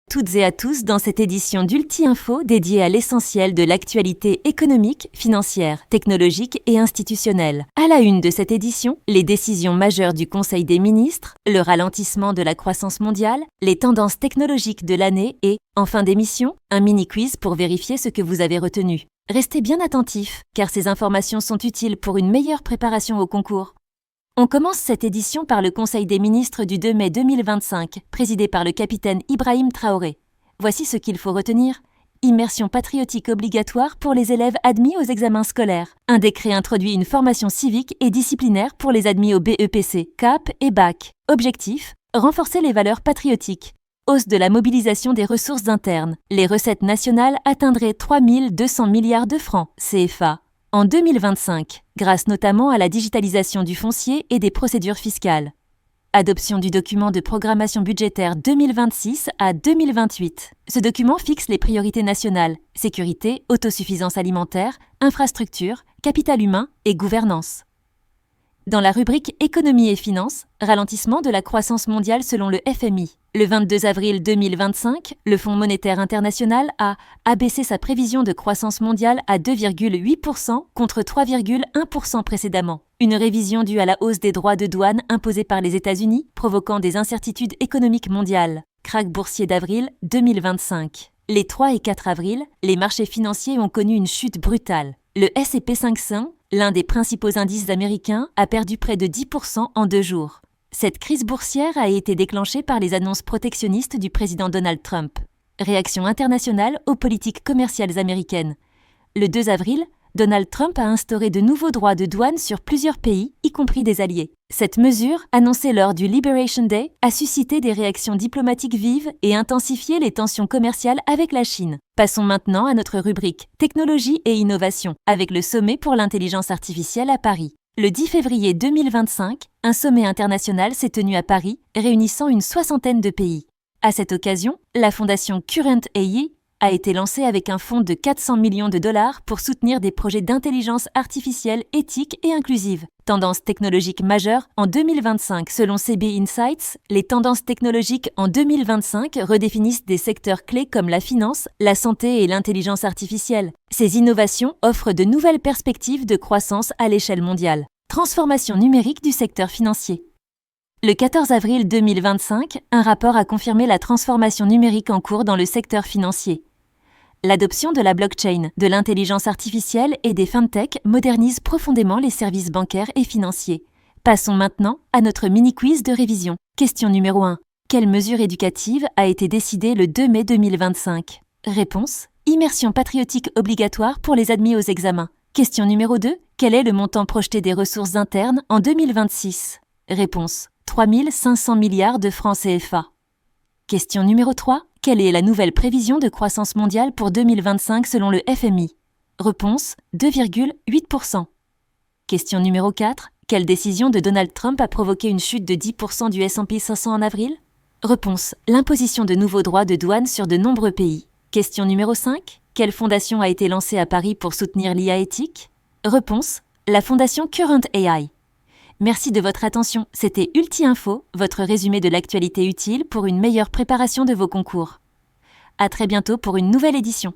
toutes et à tous dans cette édition d'Ulti Info dédiée à l'essentiel de l'actualité économique, financière, technologique et institutionnelle. À la une de cette édition, les décisions majeures du Conseil des ministres, le ralentissement de la croissance mondiale, les tendances technologiques de l'année et, en fin d'émission, un mini-quiz pour vérifier ce que vous avez retenu. Restez bien attentifs, car ces informations sont utiles pour une meilleure préparation au concours. On commence cette édition par le Conseil des ministres du 2 mai 2025, présidé par le capitaine Ibrahim Traoré. Voici ce qu'il faut retenir. Immersion patriotique obligatoire pour les élèves admis aux examens scolaires. Un décret introduit une formation civique et disciplinaire pour les admis au BEPC, CAP et BAC. Objectif : renforcer les valeurs patriotiques. Hausse de la mobilisation des ressources internes. Les recettes nationales atteindraient 3 200 milliards de francs CFA en 2025, grâce notamment à la digitalisation du foncier et des procédures fiscales. Adoption du document de programmation budgétaire 2026 à 2028. Ce document fixe les priorités nationales: sécurité, autosuffisance alimentaire, infrastructure, capital humain et gouvernance. Dans la rubrique économie et finances, ralentissement de la croissance mondiale selon le FMI. Le 22 avril 2025, le Fonds monétaire international a abaissé sa prévision de croissance mondiale à 2,8% contre 3,1% précédemment. Une révision due à la hausse des droits de douane imposés par les États-Unis, provoquant des incertitudes économiques mondiales. Krach boursier d'avril 2025. Les 3 et 4 avril, les marchés financiers ont connu une chute brutale. Le S&P 500, l'un des principaux indices américains, a perdu près de 10% en 2 jours. Cette crise boursière a été déclenchée par les annonces protectionnistes du président Donald Trump. Réaction internationale aux politiques commerciales américaines. Le 2 avril, Donald Trump a instauré de nouveaux droits de douane sur plusieurs pays, y compris des alliés. Cette mesure, annoncée lors du Liberation Day, a suscité des réactions diplomatiques vives et intensifié les tensions commerciales avec la Chine. Passons maintenant à notre rubrique Technologie et innovation, avec le sommet pour l'intelligence artificielle à Paris. Le 10 février 2025, un sommet international s'est tenu à Paris, réunissant une soixantaine de pays. À cette occasion, la fondation Current AI a été lancée avec un fonds de 400 millions de dollars pour soutenir des projets d'intelligence artificielle éthique et inclusive. Tendance technologique majeure en 2025. Selon CB Insights, les tendances technologiques en 2025 redéfinissent des secteurs clés comme la finance, la santé et l'intelligence artificielle. Ces innovations offrent de nouvelles perspectives de croissance à l'échelle mondiale. Transformation numérique du secteur financier. Le 14 avril 2025, un rapport a confirmé la transformation numérique en cours dans le secteur financier. L'adoption de la blockchain, de l'intelligence artificielle et des fintech modernise profondément les services bancaires et financiers. Passons maintenant à notre mini-quiz de révision. Question numéro 1. Quelle mesure éducative a été décidée le 2 mai 2025 ? Réponse : immersion patriotique obligatoire pour les admis aux examens. Question numéro 2. Quel est le montant projeté des ressources internes en 2026 ? Réponse : 3 500 milliards de francs CFA. Question numéro 3. Quelle est la nouvelle prévision de croissance mondiale pour 2025 selon le FMI ? Réponse : 2,8%. Question numéro 4. Quelle décision de Donald Trump a provoqué une chute de 10% du S&P 500 en avril ? Réponse : l'imposition de nouveaux droits de douane sur de nombreux pays. Question numéro 5. Quelle fondation a été lancée à Paris pour soutenir l'IA éthique ? Réponse : la fondation Current AI. Merci de votre attention. C'était Ulti Info, votre résumé de l'actualité utile pour une meilleure préparation de vos concours. À très bientôt pour une nouvelle édition.